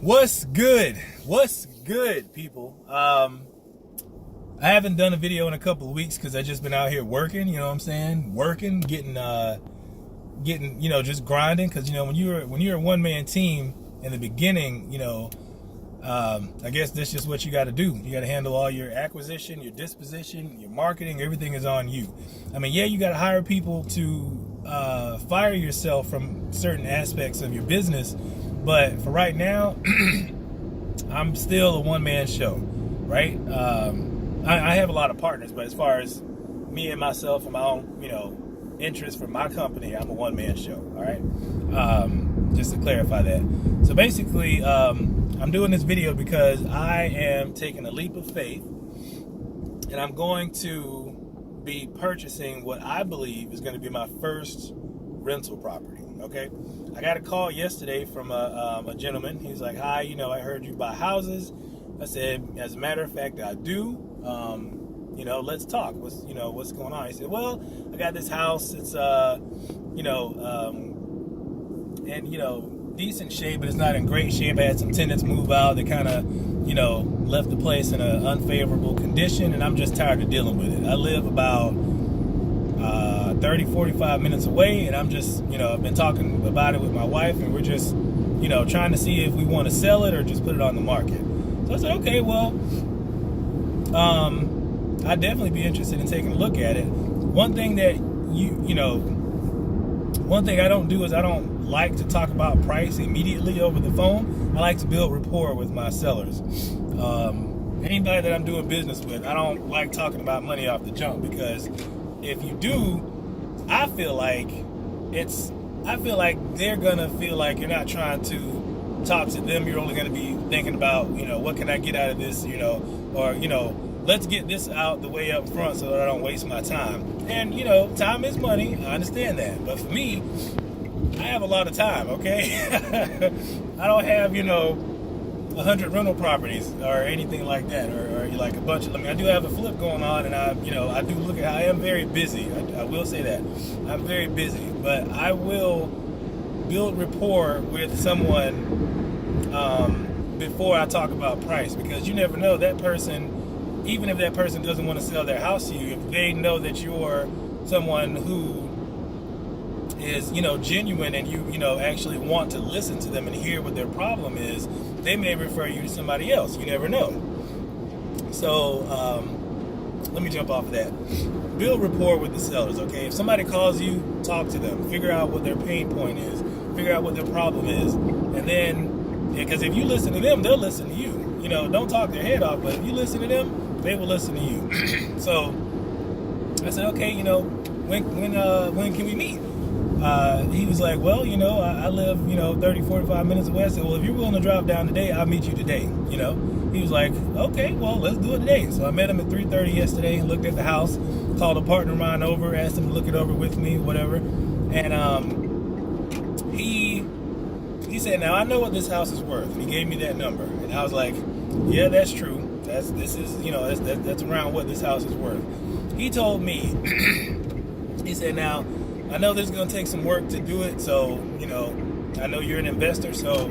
What's good? What's good, people? I haven't done a video in a couple of weeks because I just been out here working. You know what I'm saying? Working, getting, just grinding. Because when you're a one man team in the beginning, I guess that's just what you got to do. You got to handle all your acquisition, your disposition, your marketing. Everything is on you. I mean, yeah, you got to hire people to fire yourself from certain aspects of your business. But for right now, I'm still a one-man show, right? I have a lot of partners, but as far as me and myself and my own, interest for my company, I'm a one-man show, all right? Just to clarify that. So basically, I'm doing this video because I am taking a leap of faith, and I'm going to be purchasing what I believe is going to be my first rental property, okay? I got a call yesterday from a gentleman. He's like, hi, I heard you buy houses. I said, as a matter of fact, I do. Let's talk. What's going on? He said, well, I got this house. It's, decent shape, but it's not in great shape. I had some tenants move out. They kind of, left the place in an unfavorable condition, and I'm just tired of dealing with it. I live about 30-45 minutes away, and I'm just, I've been talking about it with my wife, and we're just, trying to see if we want to sell it or just put it on the market. So I said, okay, well, I'd definitely be interested in taking a look at it. One thing that one thing I don't do is I don't like to talk about price immediately over the phone. I like to build rapport with my sellers. Anybody that I'm doing business with, I don't like talking about money off the jump, because if you do, I feel like they're gonna feel like you're not trying to talk to them. You're only gonna be thinking about, what can I get out of this, or let's get this out the way up front so that I don't waste my time. And time is money. I understand that, but for me, I have a lot of time. Okay, I don't have 100 rental properties or anything like that, or like a bunch of. I do have a flip going on, and I do look at. I am very busy. I will say that I'm very busy, but I will build rapport with someone before I talk about price, because you never know, that person, even if that person doesn't want to sell their house to you, if they know that you're someone who is genuine, and you actually want to listen to them and hear what their problem is, they may refer you to somebody else. You never know. So let me jump off of that. Build rapport with the sellers, okay? If somebody calls you, talk to them, figure out what their pain point is, figure out what their problem is, and then, because if you listen to them, they'll listen to you. Don't talk their head off, but if you listen to them, they will listen to you. So I said, okay, when can we meet? He was like, well, I live, 30-45 minutes away. I said, well, if you're willing to drive down today, I'll meet you today. He was like, okay, well, let's do it today. So I met him at 3:30 yesterday, looked at the house, called a partner of mine over, asked him to look it over with me, whatever. And he said, now I know what this house is worth. And he gave me that number. And I was like, yeah, that's true. That's around what this house is worth. He told me, he said, now, I know this is going to take some work to do it, so, I know you're an investor, so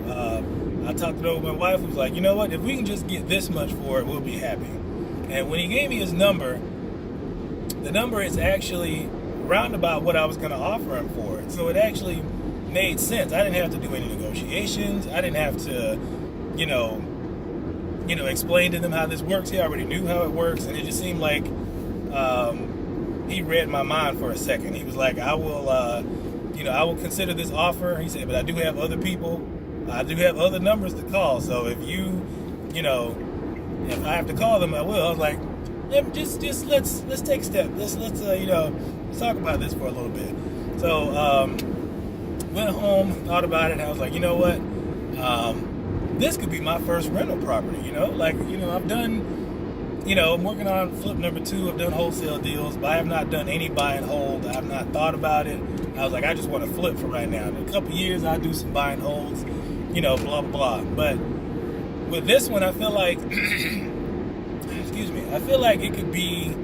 I talked it over with my wife, who was like, you know what, if we can just get this much for it, we'll be happy. And when he gave me his number, the number is actually roundabout what I was going to offer him for it. So it actually made sense. I didn't have to do any negotiations. I didn't have to, explain to them how this works. He already knew how it works, and it just seemed like he read my mind for a second. He was like, I will consider this offer. He said, but I do have other people. I do have other numbers to call. So if if I have to call them, I will. I was like, yeah, just let's take a step. Let's talk about this for a little bit. So went home, thought about it, and I was like, you know what? This could be my first rental property. I've done. I'm working on flip number 2. I've done wholesale deals, but I have not done any buy and hold. I have not thought about it. I was like, I just want to flip for right now. In a couple years, I'll do some buy and holds, blah, blah, blah. But with this one, I feel like, excuse me, I feel like it could be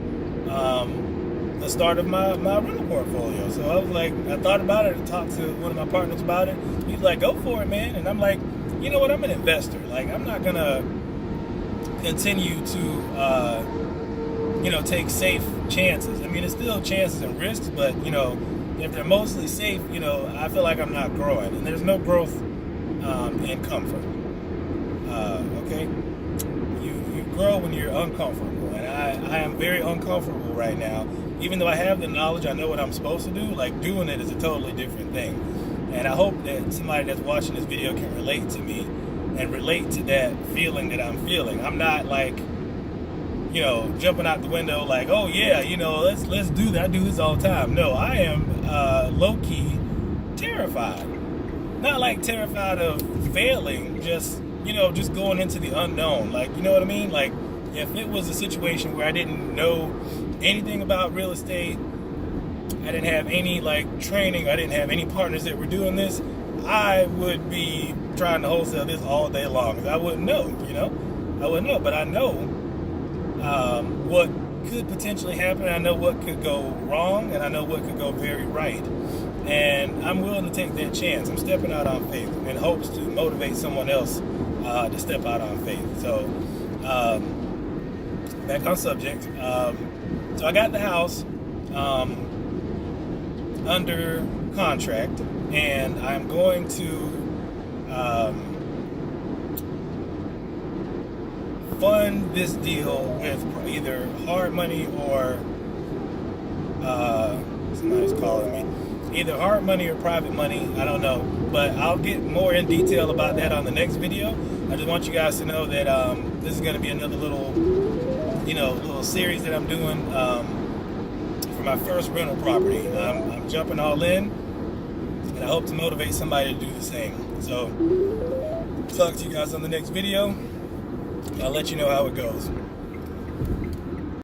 the start of my rental portfolio. So I was like, I thought about it and talked to one of my partners about it. He's like, go for it, man. And I'm like, you know what, I'm an investor. Like, I'm not gonna continue to take safe chances. I mean, it's still chances and risks, but if they're mostly safe, I feel like I'm not growing, and there's no growth in comfort. Okay, you grow when you're uncomfortable, and I am very uncomfortable right now. Even though I have the knowledge, I know what I'm supposed to do. Like, doing it is a totally different thing, and I hope that somebody that's watching this video can relate to me and relate to that feeling that I'm feeling. I'm not like, jumping out the window like, oh yeah, let's do that. I do this all the time. No, I am low-key terrified. Not like terrified of failing, just going into the unknown. Like, you know what I mean? Like, if it was a situation where I didn't know anything about real estate, I didn't have any like training, I didn't have any partners that were doing this, I would be trying to wholesale this all day long, because I wouldn't know, I wouldn't know. But I know what could potentially happen. I know what could go wrong, and I know what could go very right. And I'm willing to take that chance. I'm stepping out on faith in hopes to motivate someone else to step out on faith. So, back on subject. So I got the house under contract, and I'm going to fund this deal with either hard money or somebody's calling me. Either hard money or private money, I don't know. But I'll get more in detail about that on the next video. I just want you guys to know that this is going to be another little series that I'm doing for my first rental property. I'm jumping all in, and I hope to motivate somebody to do the same. So, talk to you guys on the next video. I'll let you know how it goes.